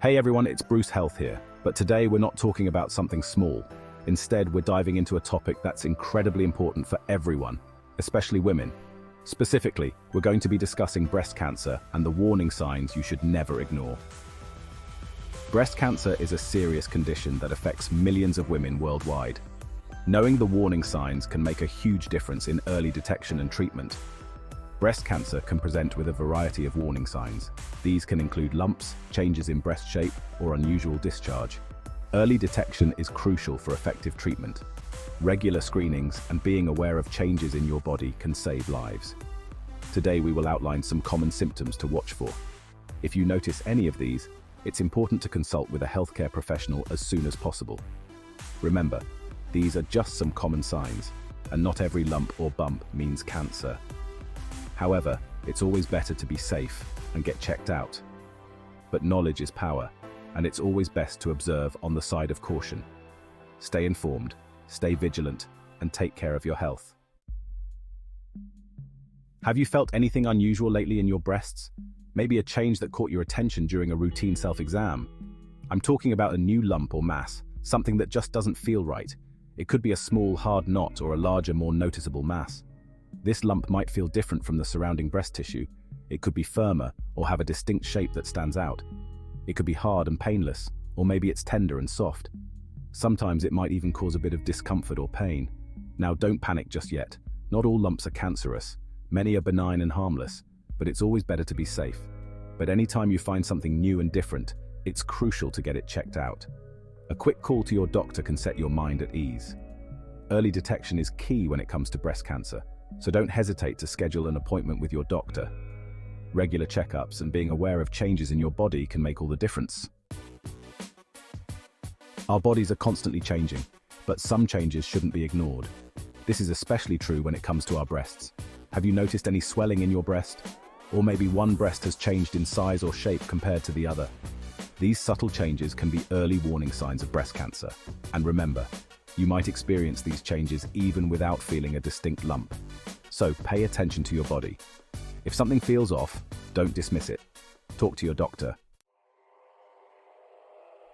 Hey everyone, it's Bruce Health here, but today we're not talking about something small. Instead, we're diving into a topic that's incredibly important for everyone, especially women. Specifically, we're going to be discussing breast cancer and the warning signs you should never ignore. Breast cancer is a serious condition that affects millions of women worldwide. Knowing the warning signs can make a huge difference in early detection and treatment. Breast cancer can present with a variety of warning signs. These can include lumps, changes in breast shape, or unusual discharge. Early detection is crucial for effective treatment. Regular screenings and being aware of changes in your body can save lives. Today we will outline some common symptoms to watch for. If you notice any of these, it's important to consult with a healthcare professional as soon as possible. Remember, these are just some common signs, and not every lump or bump means cancer. However, it's always better to be safe and get checked out. But knowledge is power, and it's always best to observe on the side of caution. Stay informed, stay vigilant, and take care of your health. Have you felt anything unusual lately in your breasts? Maybe a change that caught your attention during a routine self-exam? I'm talking about a new lump or mass, something that just doesn't feel right. It could be a small, hard knot or a larger, more noticeable mass. This lump might feel different from the surrounding breast tissue. It could be firmer or have a distinct shape that stands out. It could be hard and painless, or maybe it's tender and soft. Sometimes it might even cause a bit of discomfort or pain. Now don't panic just yet. Not all lumps are cancerous. Many are benign and harmless, but it's always better to be safe. But anytime you find something new and different, it's crucial to get it checked out. A quick call to your doctor can set your mind at ease. Early detection is key when it comes to breast cancer, so don't hesitate to schedule an appointment with your doctor. Regular checkups and being aware of changes in your body can make all the difference. Our bodies are constantly changing, but some changes shouldn't be ignored. This is especially true when it comes to our breasts. Have you noticed any swelling in your breast? Or maybe one breast has changed in size or shape compared to the other? These subtle changes can be early warning signs of breast cancer. And remember, you might experience these changes even without feeling a distinct lump. So pay attention to your body. If something feels off, don't dismiss it. Talk to your doctor.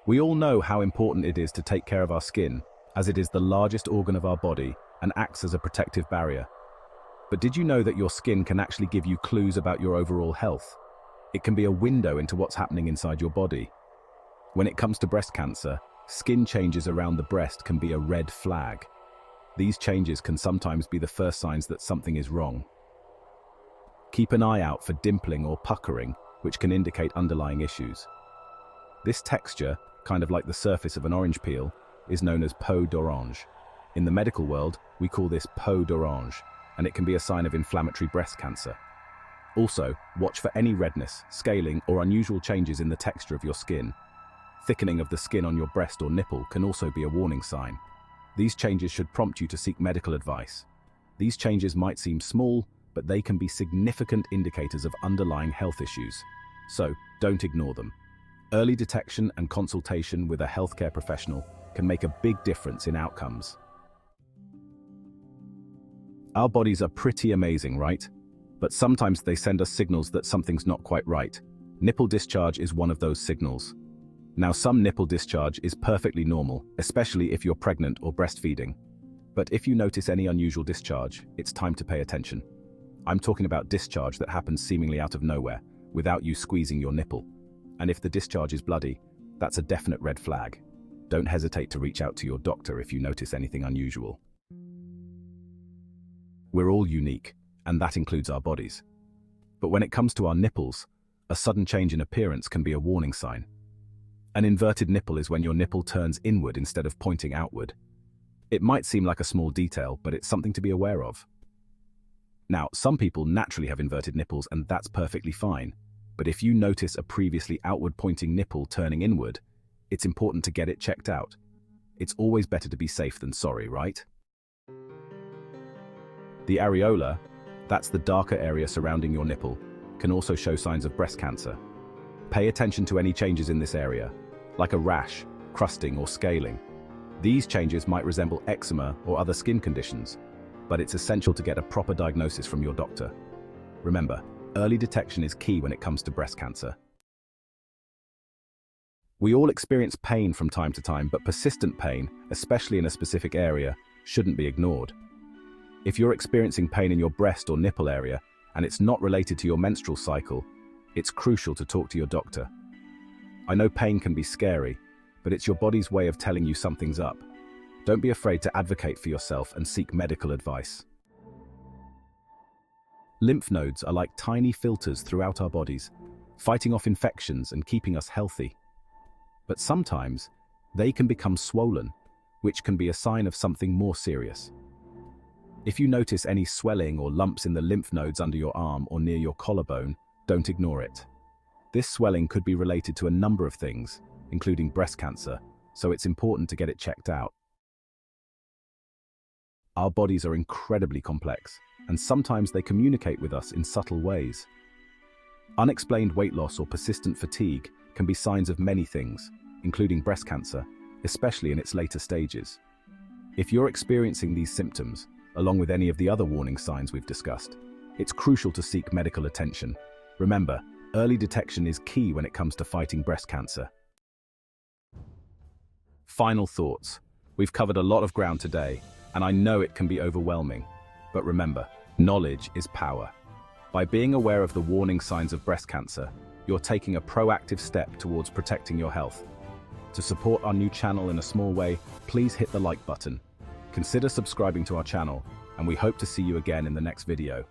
We all know how important it is to take care of our skin, as it is the largest organ of our body and acts as a protective barrier. But did you know that your skin can actually give you clues about your overall health? It can be a window into what's happening inside your body. When it comes to breast cancer, skin changes around the breast can be a red flag. These changes can sometimes be the first signs that something is wrong. Keep an eye out for dimpling or puckering, which can indicate underlying issues. This texture, kind of like the surface of an orange peel, is known as peau d'orange. In the medical world, we call this peau d'orange, and it can be a sign of inflammatory breast cancer. Also, watch for any redness, scaling, or unusual changes in the texture of your skin. Thickening of the skin on your breast or nipple can also be a warning sign. These changes should prompt you to seek medical advice. These changes might seem small, but they can be significant indicators of underlying health issues. So, don't ignore them. Early detection and consultation with a healthcare professional can make a big difference in outcomes. Our bodies are pretty amazing, right? But sometimes they send us signals that something's not quite right. Nipple discharge is one of those signals. Now, some nipple discharge is perfectly normal, especially if you're pregnant or breastfeeding. But if you notice any unusual discharge, it's time to pay attention. I'm talking about discharge that happens seemingly out of nowhere, without you squeezing your nipple. And if the discharge is bloody, that's a definite red flag. Don't hesitate to reach out to your doctor if you notice anything unusual. We're all unique, and that includes our bodies. But when it comes to our nipples, a sudden change in appearance can be a warning sign. An inverted nipple is when your nipple turns inward instead of pointing outward. It might seem like a small detail, but it's something to be aware of. Now, some people naturally have inverted nipples, and that's perfectly fine. But if you notice a previously outward-pointing nipple turning inward, it's important to get it checked out. It's always better to be safe than sorry, right? The areola, that's the darker area surrounding your nipple, can also show signs of breast cancer. Pay attention to any changes in this area, like a rash, crusting, or scaling. These changes might resemble eczema or other skin conditions, but it's essential to get a proper diagnosis from your doctor. Remember, early detection is key when it comes to breast cancer. We all experience pain from time to time, but persistent pain, especially in a specific area, shouldn't be ignored. If you're experiencing pain in your breast or nipple area, and it's not related to your menstrual cycle, it's crucial to talk to your doctor. I know pain can be scary, but it's your body's way of telling you something's up. Don't be afraid to advocate for yourself and seek medical advice. Lymph nodes are like tiny filters throughout our bodies, fighting off infections and keeping us healthy. But sometimes, they can become swollen, which can be a sign of something more serious. If you notice any swelling or lumps in the lymph nodes under your arm or near your collarbone, don't ignore it. This swelling could be related to a number of things, including breast cancer, so it's important to get it checked out. Our bodies are incredibly complex, and sometimes they communicate with us in subtle ways. Unexplained weight loss or persistent fatigue can be signs of many things, including breast cancer, especially in its later stages. If you're experiencing these symptoms, along with any of the other warning signs we've discussed, it's crucial to seek medical attention. Remember, early detection is key when it comes to fighting breast cancer. Final thoughts. We've covered a lot of ground today, and I know it can be overwhelming. But remember, knowledge is power. By being aware of the warning signs of breast cancer, you're taking a proactive step towards protecting your health. To support our new channel in a small way, please hit the like button. Consider subscribing to our channel, and we hope to see you again in the next video.